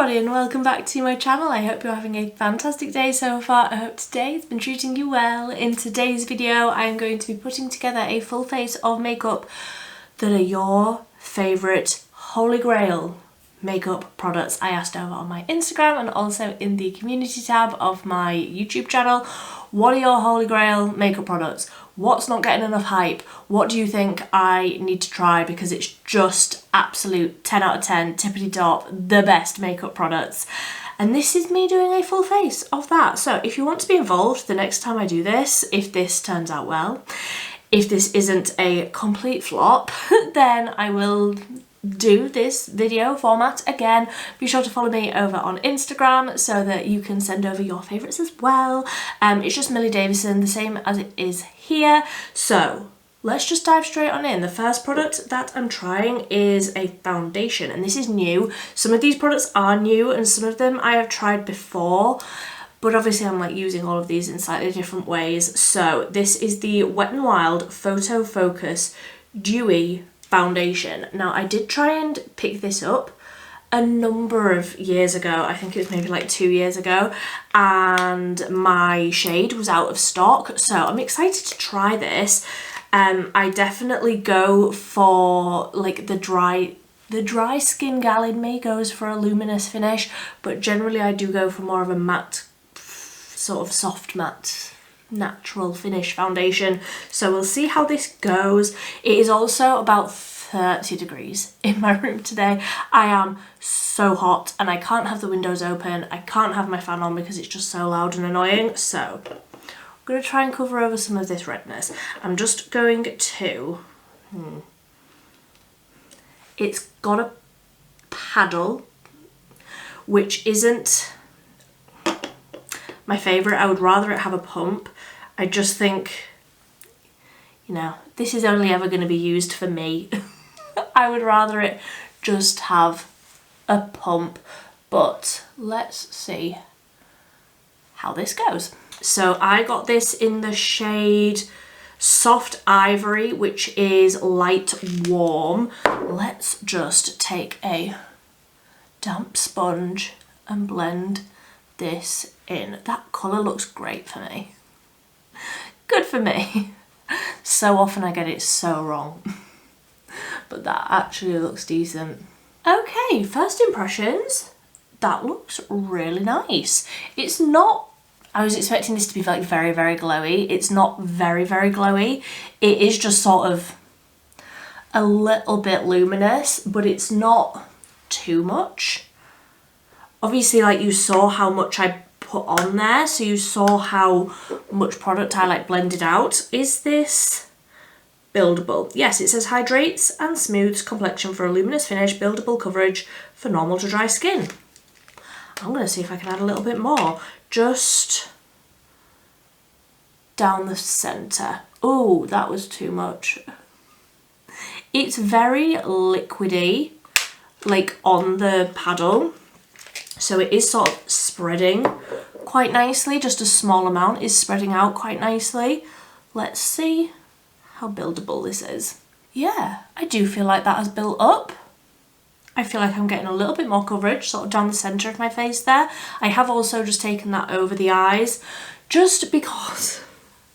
everybody and welcome back to my channel. I hope you're having a fantastic day so far. I hope today has been treating you well. In today's video I am going to be putting together a full face of makeup that are your favourite holy grail makeup products. I asked over on my Instagram and also in the community tab of my YouTube channel, what are your holy grail makeup products? What's not getting enough hype? What do you think I need to try because it's just absolute 10 out of 10, tippity top, the best makeup products. And this is me doing a full face of that. So if you want to be involved the next time I do this, if this turns out well, if this isn't a complete flop, then I will do this video format again. Be sure to follow me over on Instagram so that you can send over your favourites as well. It's just Millie Davison, the same as it is here. So let's just dive straight on in. The first product that I'm trying is a foundation, and this is new. Some of these products are new and some of them I have tried before, but obviously I'm like using all of these in slightly different ways. So this is the Wet n Wild Photo Focus Dewy Foundation. Now I did try and pick this up a number of years ago, I think it was maybe like 2 years ago, and my shade was out of stock, so I'm excited to try this. I definitely go for like the dry skin gal in me goes for a luminous finish, but generally I do go for more of a matte, sort of soft matte natural finish foundation. So we'll see how this goes. It is also about 30 degrees in my room today. I am so hot and I can't have the windows open. I can't have my fan on because it's just so loud and annoying. So I'm going to try and cover over some of this redness. I'm just going to... It's got a paddle, which isn't my favourite. I would rather it have a pump. I just think, you know, this is only ever going to be used for me. I would rather it just have a pump, but let's see how this goes. So I got this in the shade Soft Ivory, which is light warm. Let's just take a damp sponge and blend this in. That colour looks great for me. Good for me. So often I get it so wrong. But that actually looks decent. Okay, first impressions. That looks really nice. It's not, I was expecting this to be like very, very glowy. It's not very, very glowy. It is just sort of a little bit luminous, but it's not too much. Obviously, like, you saw how much I put on there, so you saw how much product I like blended out. Is this buildable? Yes, it says hydrates and smooths complexion for a luminous finish, buildable coverage for normal to dry skin. I'm gonna see if I can add a little bit more, just down the center. Oh, that was too much. It's very liquidy, like on the paddle. So it is sort of spreading quite nicely, just a small amount is spreading out quite nicely. Let's see how buildable this is. Yeah, I do feel like that has built up. I feel like I'm getting a little bit more coverage sort of down the centre of my face there. I have also just taken that over the eyes just because,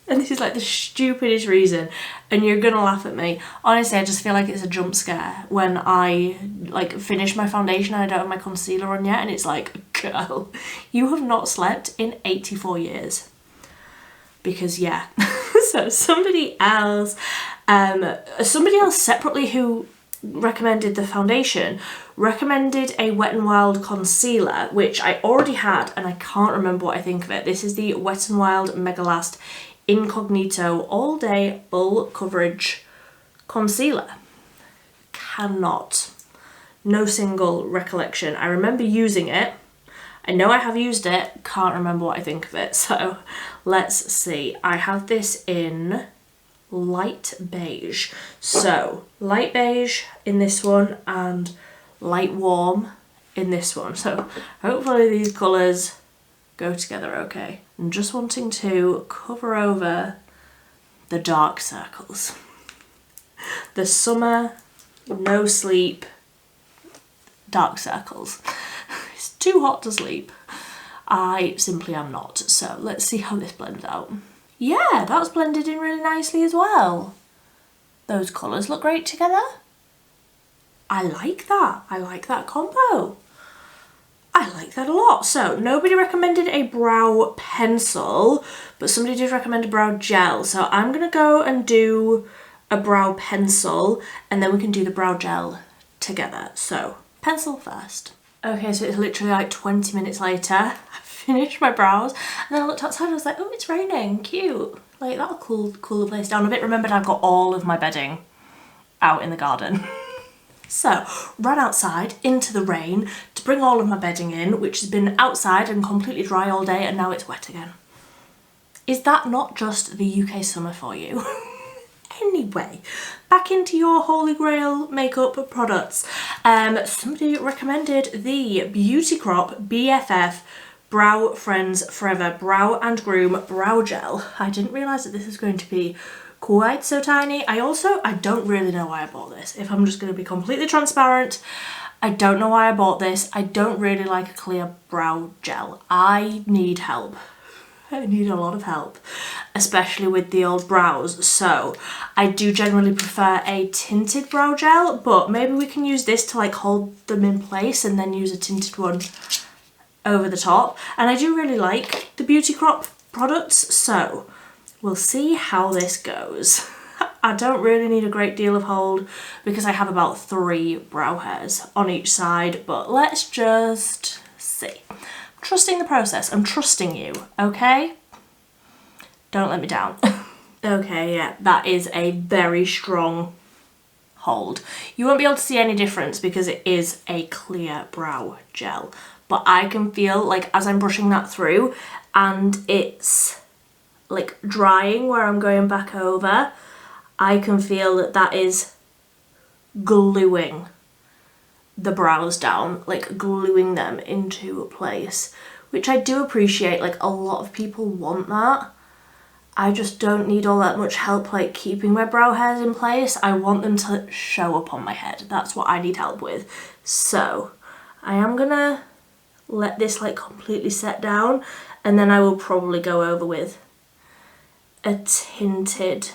and this is like the stupidest reason, and you're gonna laugh at me. Honestly, I just feel like it's a jump scare when I like finish my foundation and I don't have my concealer on yet, and it's like, girl, you have not slept in 84 years. Because yeah. So somebody else separately who recommended the foundation recommended a Wet n Wild concealer, which I already had and I can't remember what I think of it. This is the Wet n Wild Mega Last Incognito All Day Full Coverage Concealer. Cannot. No single recollection. I remember using it. I know I have used it. Can't remember what I think of it. So let's see. I have this in light beige. So light beige in this one and light warm in this one. So hopefully these colours go together okay. I'm just wanting to cover over the dark circles. The summer, no sleep, dark circles. It's too hot to sleep. I simply am not. So let's see how this blends out. Yeah, that's blended in really nicely as well. Those colours look great together. I like that. I like that combo. I like that a lot. So nobody recommended a brow pencil, but somebody did recommend a brow gel. So I'm going to go and do a brow pencil and then we can do the brow gel together. So pencil first. Okay, so it's literally like 20 minutes later. I finished my brows and then I looked outside and I was like, oh, it's raining, cute. Like that'll cool the place down a bit. Remembered I've got all of my bedding out in the garden. So ran outside into the rain to bring all of my bedding in, which has been outside and completely dry all day and now it's wet again. Is that not just the UK summer for you? Anyway, back into your holy grail makeup products. Somebody recommended the Beauty Crop BFF Brow Friends Forever Brow and Groom Brow Gel. I didn't realise that this is going to be quite so tiny. I don't really know why I bought this. If I'm just going to be completely transparent, I don't know why I bought this. I don't really like a clear brow gel. I need help. I need a lot of help, especially with the old brows. So I do generally prefer a tinted brow gel, but maybe we can use this to like hold them in place and then use a tinted one over the top. And I do really like the Beauty Crop products, so we'll see how this goes. I don't really need a great deal of hold because I have about 3 brow hairs on each side, but let's just see. I'm trusting the process. I'm trusting you, okay? Don't let me down. Okay, yeah, that is a very strong hold. You won't be able to see any difference because it is a clear brow gel, but I can feel like as I'm brushing that through and it's like drying where I'm going back over, I can feel that that is gluing the brows down, like gluing them into place, which I do appreciate. Like a lot of people want that. I just don't need all that much help like keeping my brow hairs in place. I want them to show up on my head. That's what I need help with. So I am gonna let this like completely set down and then I will probably go over with a tinted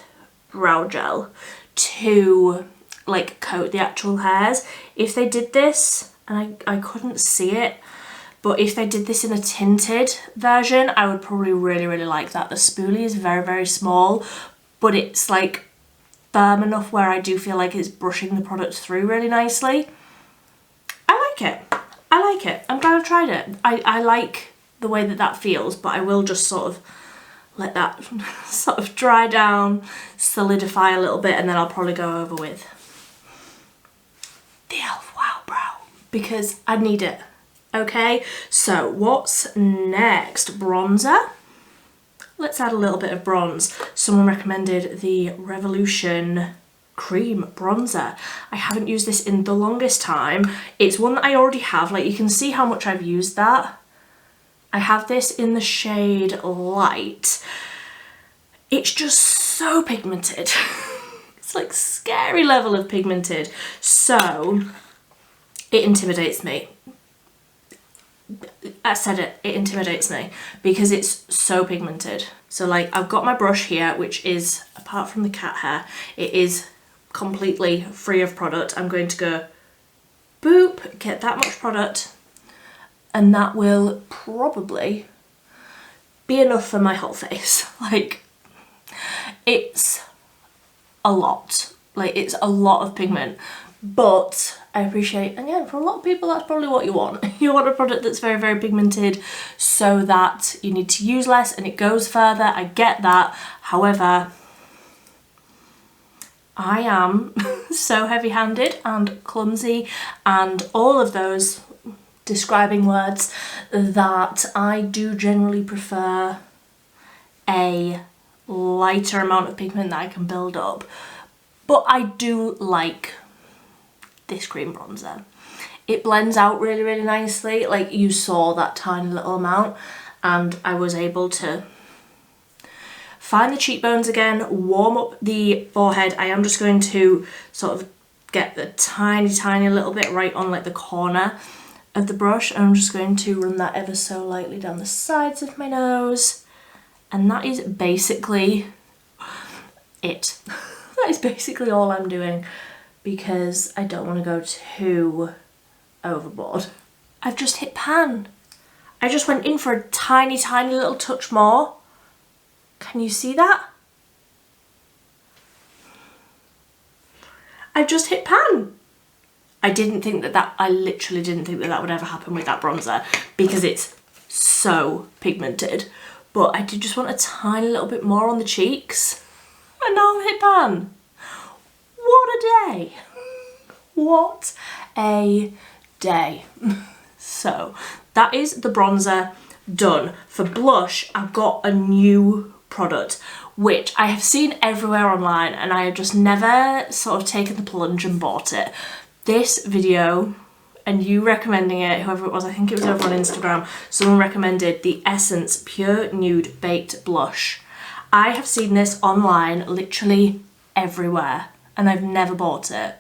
brow gel to like coat the actual hairs. If they did this, and I couldn't see it, but if they did this in a tinted version, I would probably really like that. The spoolie is very small, but it's like firm enough where I do feel like it's brushing the product through really nicely. I like it. I like it. I'm glad I tried it. I like the way that that feels, but I will just sort of let that sort of dry down, solidify a little bit, and then I'll probably go over with the e.l.f. Wow Brow because I need it. Okay, so what's next? Bronzer. Let's add a little bit of bronze. Someone recommended the Revolution Cream Bronzer. I haven't used this in the longest time. It's one that I already have. Like you can see how much I've used that. I have this in the shade Light. It's just so pigmented. It's like scary level of pigmented. So it intimidates me. I said it, it intimidates me because it's so pigmented. So like I've got my brush here, which is, apart from the cat hair, it is completely free of product. I'm going to go boop, get that much product, and that will probably be enough for my whole face. Like it's a lot, like it's a lot of pigment, but I appreciate, again, for a lot of people that's probably what you want. You want a product that's very pigmented so that you need to use less and it goes further. I get that. However, I am so heavy-handed and clumsy and all of those describing words that I do generally prefer a lighter amount of pigment that I can build up. But I do like this cream bronzer. It blends out really nicely. Like you saw that tiny little amount and I was able to find the cheekbones again, warm up the forehead. I am just going to sort of get the tiny little bit right on like the corner of the brush, and I'm just going to run that ever so lightly down the sides of my nose, and that is basically it. That is basically all I'm doing because I don't want to go too overboard. I've just hit pan. I just went in for a tiny little touch more. Can you see that? I just hit pan. I literally didn't think that would ever happen with that bronzer because it's so pigmented. But I did just want a tiny little bit more on the cheeks. And now I've hit pan. What a day. What a day. So that is the bronzer done. For blush, I've got a new product which I have seen everywhere online and I have just never sort of taken the plunge and bought it. This video and you recommending it, whoever it was, I think it was over on Instagram, someone recommended the Essence Pure Nude Baked Blush. I have seen this online literally everywhere and I've never bought it.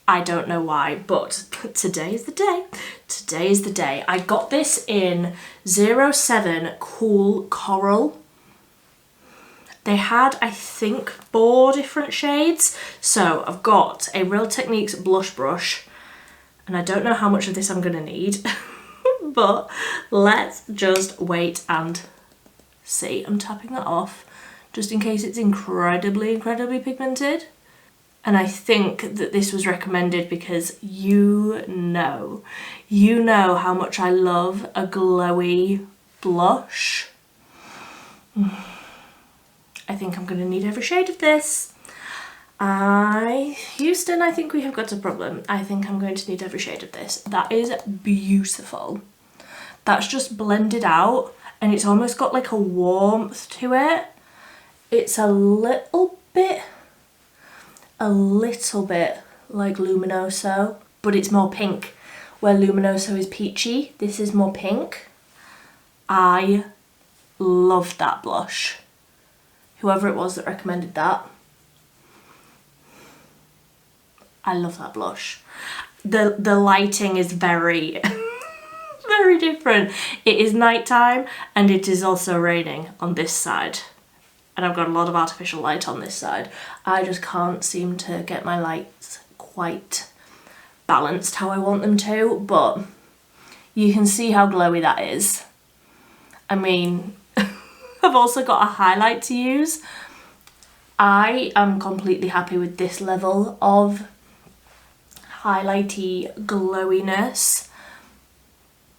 I don't know why, but today is the day. Today is the day. I got this in 07 Cool Coral. They had, I think, 4 different shades. So I've got a Real Techniques blush brush, and I don't know how much of this I'm gonna need, but let's just wait and see. I'm tapping that off just in case it's incredibly pigmented. And I think that this was recommended because you know how much I love a glowy blush. I think I'm going to need every shade of this. Houston, I think we have got a problem. I think I'm going to need every shade of this. That is beautiful. That's just blended out and it's almost got like a warmth to it. It's a little bit like Luminoso, but it's more pink. Where Luminoso is peachy, this is more pink. I love that blush. Whoever it was that recommended that, I love that blush. The lighting is very, very different. It is nighttime and it is also raining on this side. And I've got a lot of artificial light on this side. I just can't seem to get my lights quite balanced how I want them to, but you can see how glowy that is. I mean, I've also got a highlight to use. I am completely happy with this level of highlighty glowiness,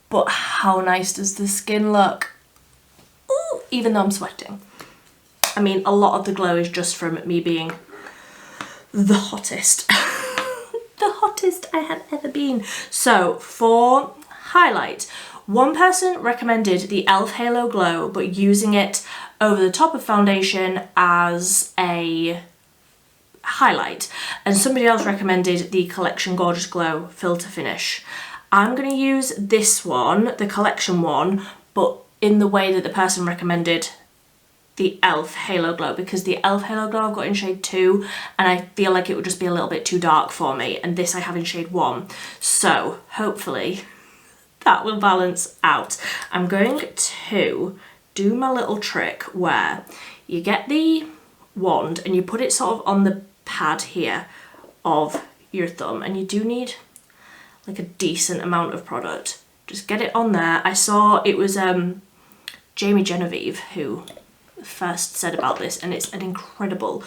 but how nice does the skin look? Ooh, even though I'm sweating. I mean, a lot of the glow is just from me being the hottest. The hottest I have ever been. So for highlight, one person recommended the e.l.f. Halo Glow, but using it over the top of foundation as a highlight. And somebody else recommended the Collection Gorgeous Glow Filter Finish. I'm going to use this one, the Collection one, but in the way that the person recommended the e.l.f. Halo Glow, because the e.l.f. Halo Glow I've got in shade 2 and I feel like it would just be a little bit too dark for me, and this I have in shade 1. So hopefully that will balance out. I'm going to do my little trick where you get the wand and you put it sort of on the pad here of your thumb, and you do need like a decent amount of product. Just get it on there. I saw it was Jamie Genevieve who first said about this, and it's an incredible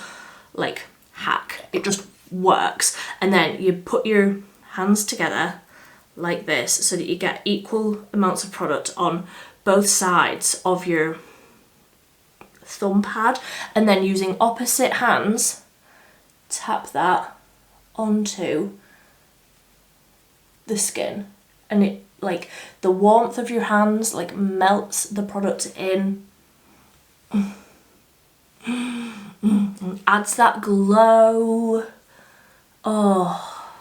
like hack. It just works. And then you put your hands together like this so that you get equal amounts of product on both sides of your thumb pad, and then using opposite hands tap that onto the skin, and it like the warmth of your hands like melts the product in. Adds that glow. Oh,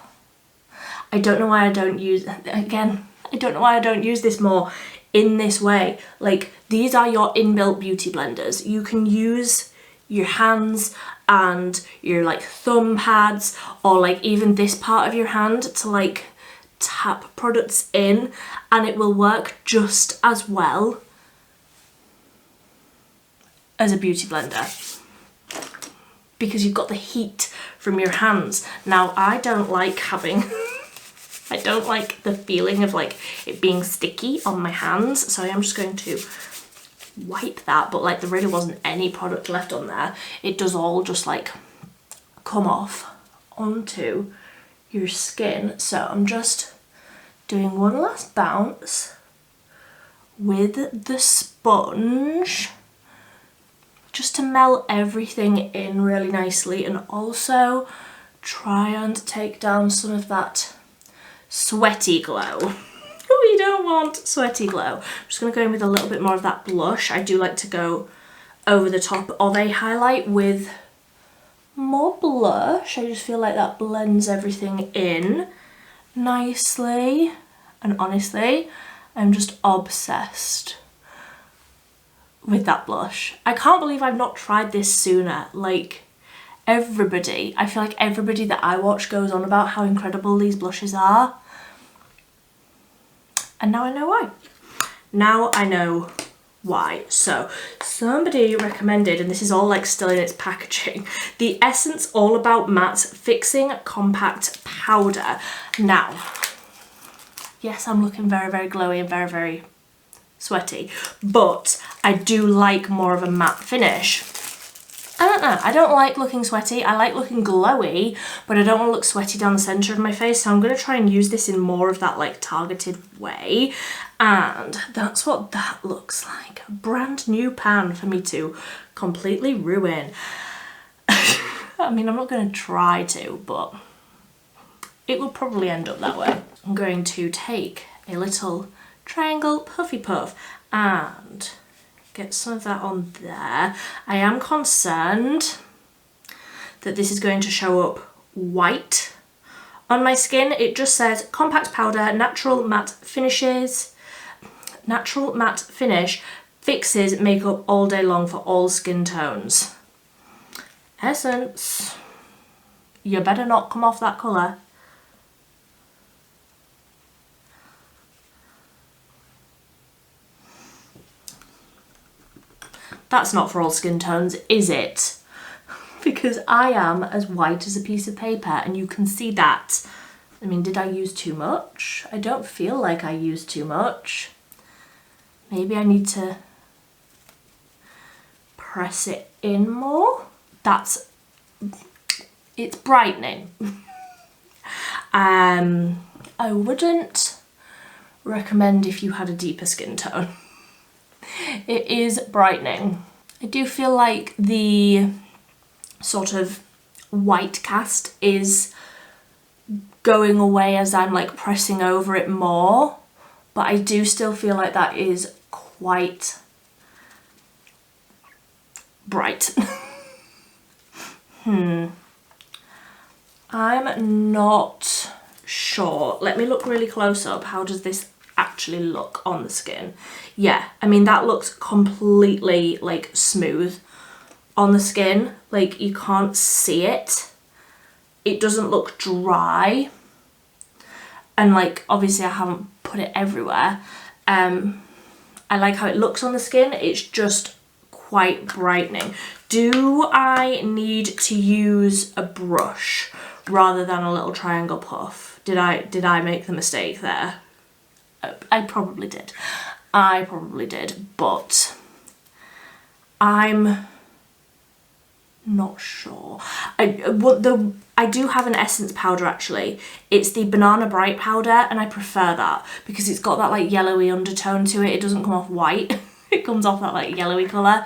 I don't know why I don't use, again, I don't know why I don't use this more in this way. Like, these are your inbuilt beauty blenders. You can use your hands and your like thumb pads, or like even this part of your hand to like tap products in and it will work just as well as a beauty blender, because you've got the heat from your hands. Now, I don't like having, I don't like the feeling of like it being sticky on my hands, so I am just going to wipe that, but like there really wasn't any product left on there. It does all just like come off onto your skin. So I'm just doing one last bounce with the sponge, just to melt everything in really nicely and also try and take down some of that sweaty glow. We don't want sweaty glow. I'm just going to go in with a little bit more of that blush. I do like to go over the top of a highlight with more blush. I just feel like that blends everything in nicely, and honestly, I'm just obsessed with that blush. I can't believe I've not tried this sooner. Like, everybody, I feel like everybody that I watch goes on about how incredible these blushes are. And now I know why. Now I know why. So somebody recommended, and this is all like still in its packaging, the Essence All About Matte Fixing Compact Powder. Now, yes, I'm looking very, very glowy and very, very sweaty, but I do like more of a matte finish. I don't know, I don't like looking sweaty. I like looking glowy, but I don't want to look sweaty down the centre of my face, so I'm going to try and use this in more of that like targeted way, and that's what that looks like. A brand new pan for me to completely ruin. I mean, I'm not going to try to, but it will probably end up that way. I'm going to take a little triangle puffy puff and get some of that on there. I am concerned that this is going to show up white on my skin. It just says compact powder, natural matte finishes, natural matte finish, fixes makeup all day long for all skin tones. Essence, you better not come off that colour. That's not for all skin tones, is it? Because I am as white as a piece of paper, and you can see that. I mean, did I use too much? I don't feel like I used too much. Maybe I need to press it in more. It's brightening. I wouldn't recommend if you had a deeper skin tone. It is brightening. I do feel like the sort of white cast is going away as I'm like pressing over it more, but I do still feel like that is quite bright. I'm not sure. Let me look really close up. How does this actually look on the skin? Yeah, I mean, that looks completely like smooth on the skin. Like, you can't see it. It doesn't look dry. And like, obviously I haven't put it everywhere. I like how it looks on the skin. It's just quite brightening. Do I need to use a brush rather than a little triangle puff? Did I make the mistake there? I probably did. I probably did, but I'm not sure. I do have an Essence powder actually. It's the Banana Bright powder, and I prefer that because it's got that like yellowy undertone to it. It doesn't come off white. It comes off that like yellowy colour.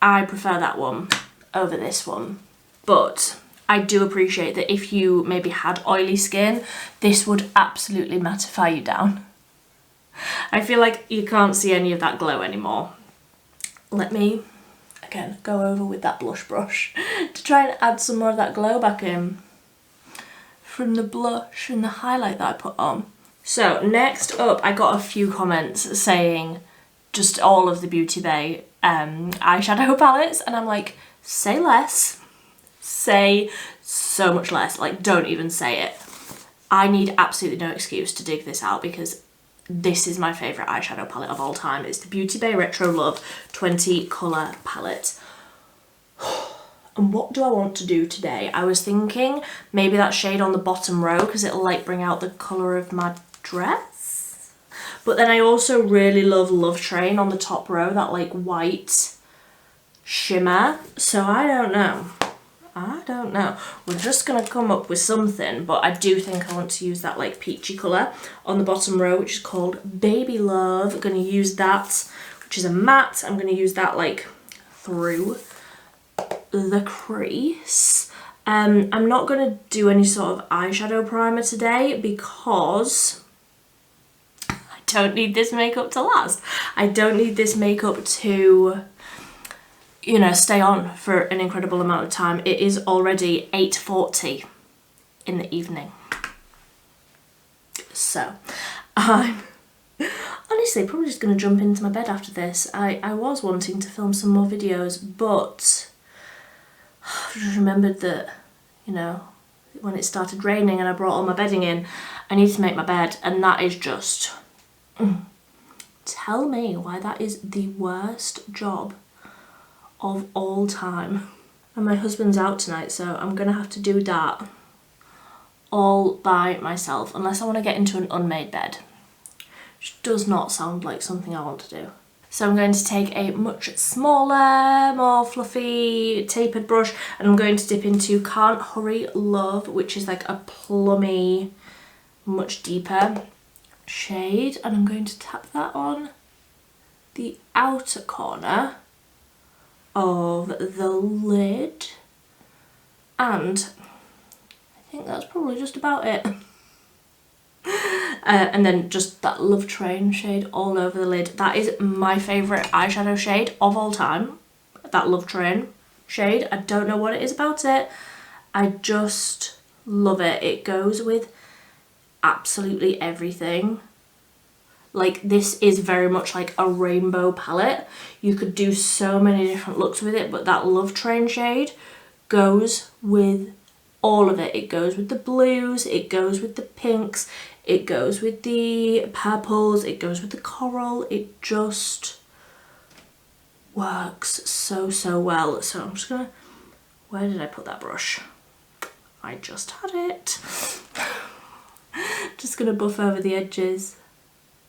I prefer that one over this one. But I do appreciate that if you maybe had oily skin, this would absolutely mattify you down. I feel like you can't see any of that glow anymore. Let me, again, go over with that blush brush to try and add some more of that glow back in from the blush and the highlight that I put on. So next up, I got a few comments saying just all of the Beauty Bay eyeshadow palettes, and I'm like, say less. Say so much less. Like, don't even say it. I need absolutely no excuse to dig this out because this is my favourite eyeshadow palette of all time. It's the Beauty Bay Retro Love 20 colour palette. And what do I want to do today? I was thinking maybe that shade on the bottom row because it'll like bring out the colour of my dress. But then I also really love Love Train on the top row, that like white shimmer. So I don't know. We're just gonna come up with something, but I do think I want to use that like peachy colour on the bottom row, which is called Baby Love. I'm gonna use that, which is a matte. I'm gonna use that like through the crease. I'm not gonna do any sort of eyeshadow primer today because I don't need this makeup to last. I don't need this makeup to, you know, stay on for an incredible amount of time. It is already 8:40 in the evening. So I'm honestly probably just going to jump into my bed after this. I was wanting to film some more videos, but I just remembered that, you know, when it started raining and I brought all my bedding in, I need to make my bed, and that is just... tell me why that is the worst job of all time. And my husband's out tonight, so I'm gonna have to do that all by myself unless I want to get into an unmade bed, which does not sound like something I want to do. So I'm going to take a much smaller, more fluffy, tapered brush, and I'm going to dip into Can't Hurry Love, which is like a plummy, much deeper shade, and I'm going to tap that on the outer corner of the lid, and I think that's probably just about it. And then just that Love Train shade all over the lid. That is my favourite eyeshadow shade of all time, that Love Train shade. I don't know what it is about it, I just love it. It goes with absolutely everything. Like, this is very much like a rainbow palette. You could do so many different looks with it, but that Love Train shade goes with all of it. It goes with the blues, it goes with the pinks, it goes with the purples, it goes with the coral. It just works so, so well. So I'm just gonna... where did I put that brush? I just had it. Just gonna buff over the edges.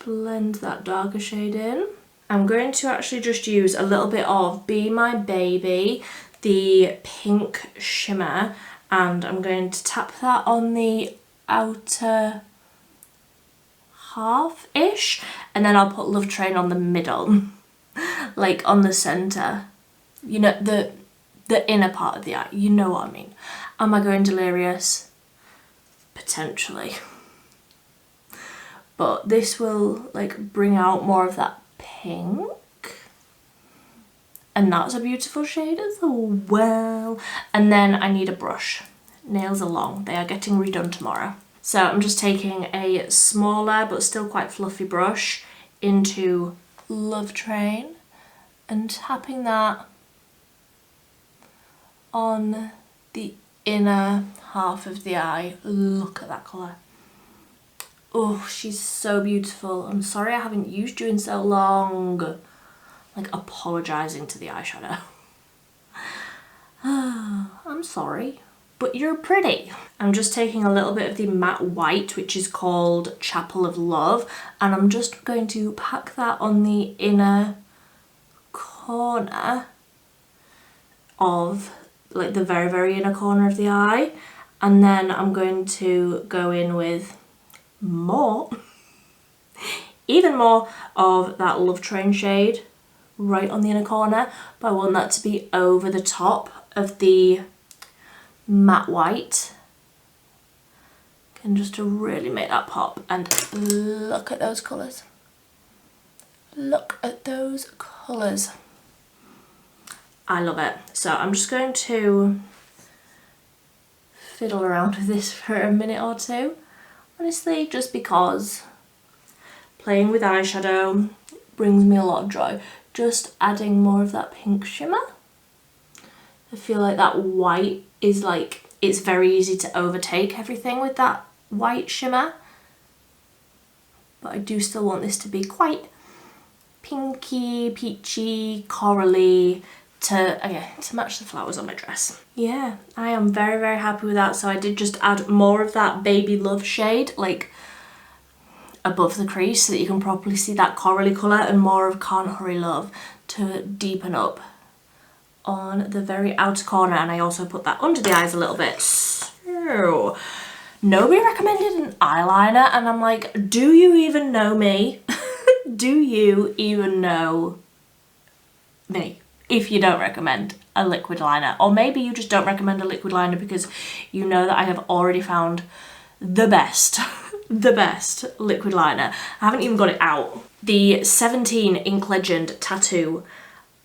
Blend that darker shade in. I'm going to actually just use a little bit of Be My Baby, the pink shimmer, and I'm going to tap that on the outer half-ish, and then I'll put Love Train on the middle, like on the centre, you know, the inner part of the eye, you know what I mean. Am I going delirious? Potentially. But this will like bring out more of that pink, and that's a beautiful shade as well. And then I need a brush. Nails are long, they are getting redone tomorrow. So I'm just taking a smaller but still quite fluffy brush into Love Train and tapping that on the inner half of the eye. Look at that colour. Oh, she's so beautiful. I'm sorry I haven't used you in so long. Like, apologising to the eyeshadow. I'm sorry, but you're pretty. I'm just taking a little bit of the matte white, which is called Chapel of Love, and I'm just going to pack that on the inner corner of, like, the very, very inner corner of the eye. And then I'm going to go in with more, even more of that Love Train shade right on the inner corner, but I want that to be over the top of the matte white, and just to really make that pop. And look at those colours. Look at those colours. I love it. So I'm just going to fiddle around with this for a minute or two. Honestly, just because playing with eyeshadow brings me a lot of joy. Just adding more of that pink shimmer. I feel like that white is like, it's very easy to overtake everything with that white shimmer, but I do still want this to be quite pinky, peachy, corally to match the flowers on my dress. Yeah, I am very, very happy with that. So I did just add more of that Baby Love shade, like above the crease, so that you can properly see that corally colour, and more of Can't Hurry Love to deepen up on the very outer corner. And I also put that under the eyes a little bit. So nobody recommended an eyeliner, and I'm like, do you even know me? Do you even know me if you don't recommend a liquid liner? Or maybe you just don't recommend a liquid liner because you know that I have already found the best the best liquid liner. I haven't even got it out. The 17 Ink Legend Tattoo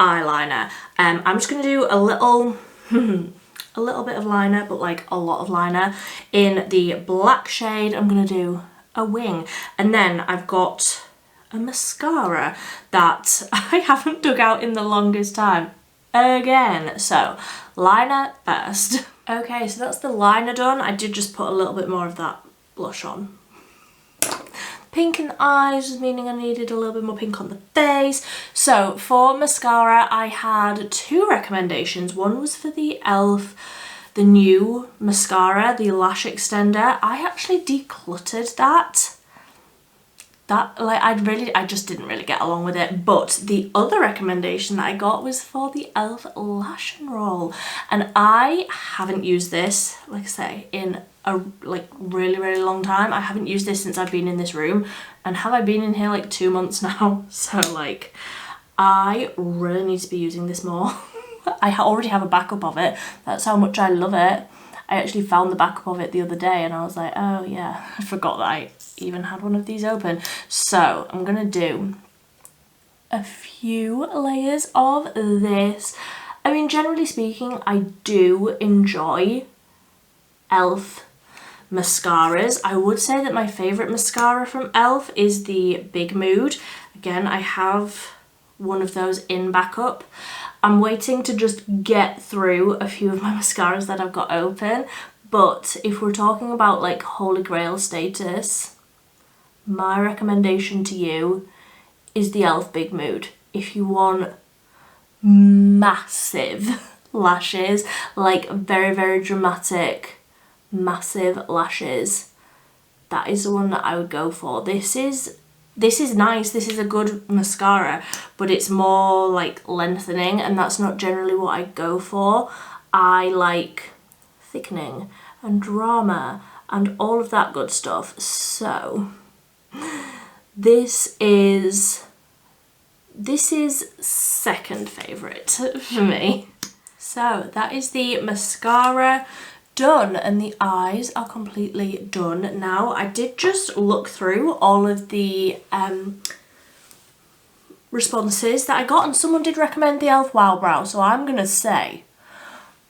eyeliner. I'm just gonna do a little a little bit of liner, but like a lot of liner. In the black shade, I'm gonna do a wing. And then I've got a mascara that I haven't dug out in the longest time again. So liner first. Okay, so that's the liner done. I did just put a little bit more of that blush on. Pink in the eyes, meaning I needed a little bit more pink on the face. So for mascara, I had two recommendations. One was for the e.l.f. the new mascara, the lash extender. I actually decluttered that. I just didn't really get along with it. But the other recommendation that I got was for the e.l.f. Lash and Roll, and I haven't used this, like I say, in a really, really long time. I haven't used this since I've been in this room, and have I been in here like 2 months now? So like, I really need to be using this more. I already have a backup of it. That's how much I love it. I actually found the backup of it the other day, and I was like, oh yeah, I forgot that I even had one of these open. So I'm gonna do a few layers of this. I mean, generally speaking, I do enjoy e.l.f. mascaras. I would say that my favourite mascara from e.l.f. is the Big Mood. Again, I have one of those in backup. I'm waiting to just get through a few of my mascaras that I've got open, but if we're talking about like holy grail status, my recommendation to you is the e.l.f. Big Mood. If you want massive lashes, like very, very dramatic, massive lashes, that is the one that I would go for. This is nice, this is a good mascara, but it's more like lengthening, and that's not generally what I go for. I like thickening and drama and all of that good stuff. So this is second favourite for me. So that is the mascara done, and the eyes are completely done now. I did just look through all of the responses that I got, and someone did recommend the e.l.f. Wow Brow, so I'm gonna say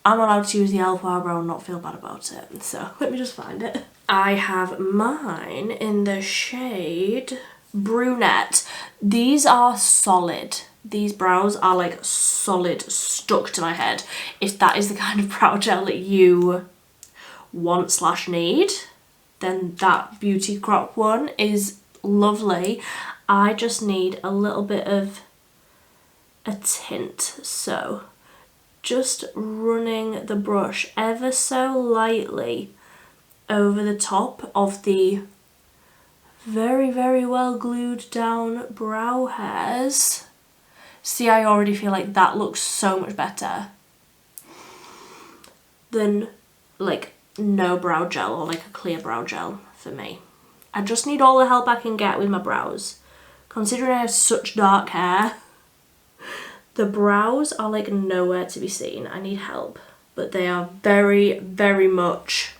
I'm allowed to use the e.l.f. Wow Brow and not feel bad about it. So let me just find it. I have mine in the shade Brunette. These are solid. These brows are like solid, stuck to my head. If that is the kind of brow gel that you want / need, then that Beauty Crop one is lovely. I just need a little bit of a tint, so just running the brush ever so lightly over the top of the very, very well glued down brow hairs. See, I already feel like that looks so much better than like no brow gel or like a clear brow gel for me. I just need all the help I can get with my brows. Considering I have such dark hair, the brows are like nowhere to be seen. I need help, but they are very, very much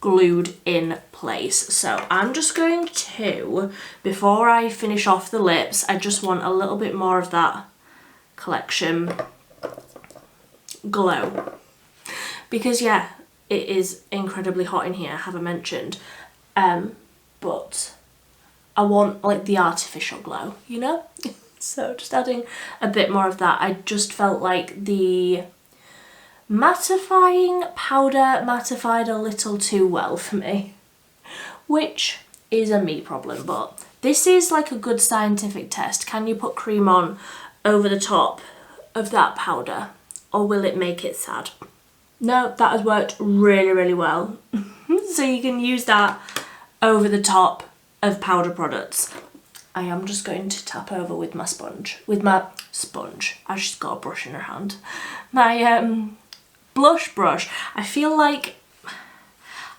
glued in place. So I'm just going to, before I finish off the lips, I just want a little bit more of that Collection glow, because yeah, it is incredibly hot in here, haven't mentioned, but I want like the artificial glow, you know? So just adding a bit more of that. I just felt like the mattifying powder mattified a little too well for me. which is a me problem, but this is like a good scientific test. Can you put cream on over the top of that powder, or will it make it sad? No, that has worked really, really well. So you can use that over the top of powder products. I am just going to tap over with my sponge. She's got a brush in her hand. My blush brush. I feel like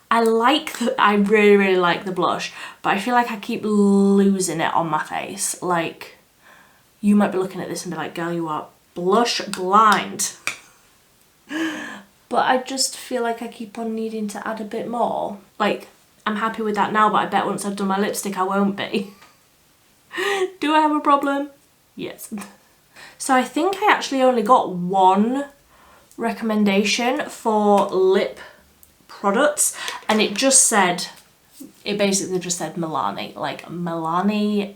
I really, really like the blush, but I feel like I keep losing it on my face. Like, you might be looking at this and be like, girl, you are blush blind. But I just feel like I keep on needing to add a bit more. Like, I'm happy with that now, but I bet once I've done my lipstick I won't be. Do I have a problem? Yes. So I think I actually only got one recommendation for lip products, and it basically just said Milani, like Milani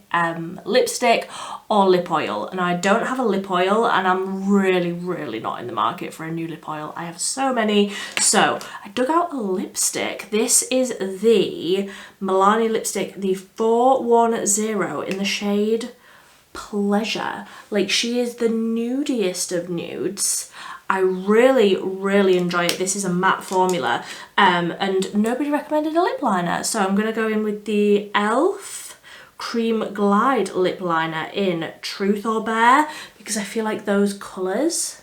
lipstick or lip oil, and I don't have a lip oil, and I'm really, really not in the market for a new lip oil. I have so many. So I dug out a lipstick. This is the Milani lipstick, the 410 in the shade Pleasure. Like, she is the nudiest of nudes. I really, really enjoy it. This is a matte formula, and nobody recommended a lip liner, so I'm going to go in with the e.l.f. Cream Glide lip liner in Truth or Bare, because I feel like those colours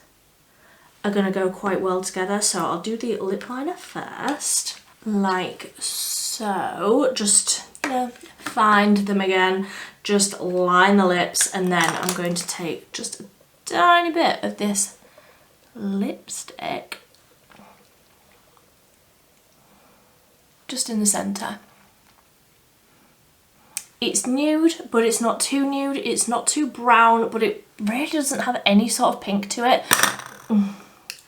are going to go quite well together. So I'll do the lip liner first, like so. Just, you know, find them again, just line the lips, and then I'm going to take just a tiny bit of this lipstick just in the centre. It's nude, but it's not too nude. It's not too brown, but it really doesn't have any sort of pink to it.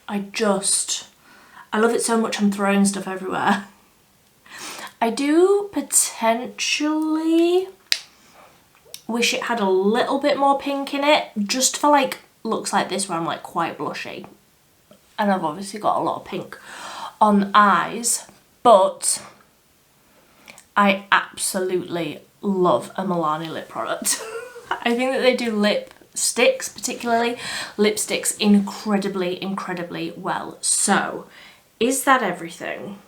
I love it so much I'm throwing stuff everywhere. I do potentially wish it had a little bit more pink in it, just for like looks like this where I'm like quite blushy, and I've obviously got a lot of pink on the eyes, but I absolutely love a Milani lip product. I think that they do lipsticks, particularly lipsticks, incredibly, incredibly well. So is that everything?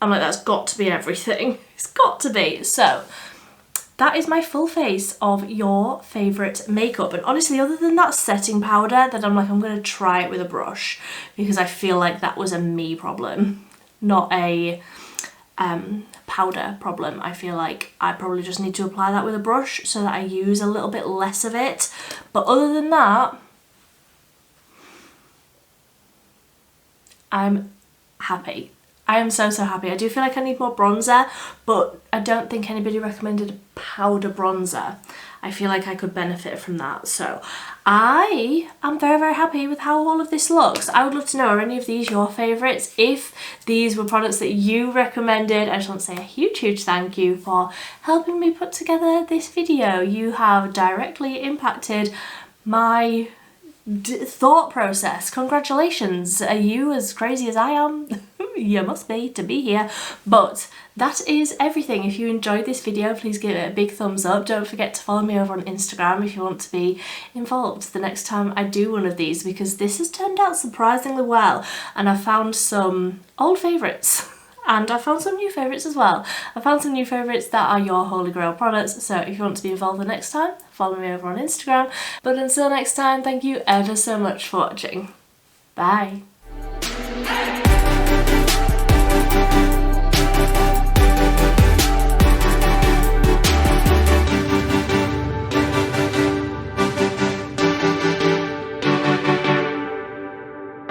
I'm like, that's got to be everything. It's got to be. So that is my full face of your favourite makeup. And honestly, other than that setting powder that I'm like, I'm going to try it with a brush, because I feel like that was a me problem, not a powder problem. I feel like I probably just need to apply that with a brush so that I use a little bit less of it. But other than that, I'm happy. I am so, so happy. I do feel like I need more bronzer, but I don't think anybody recommended a powder bronzer. I feel like I could benefit from that. So I am very, very happy with how all of this looks. I would love to know, are any of these your favourites? If these were products that you recommended, I just want to say a huge, huge thank you for helping me put together this video. You have directly impacted my thought process. Congratulations. Are you as crazy as I am? You must be to be here. But that is everything. If you enjoyed this video, please give it a big thumbs up. Don't forget to follow me over on Instagram if you want to be involved the next time I do one of these, because this has turned out surprisingly well, and I found some old favourites. And I found some new favourites as well. I found some new favourites that are your holy grail products. So if you want to be involved the next time, follow me over on Instagram. But until next time, thank you ever so much for watching. Bye.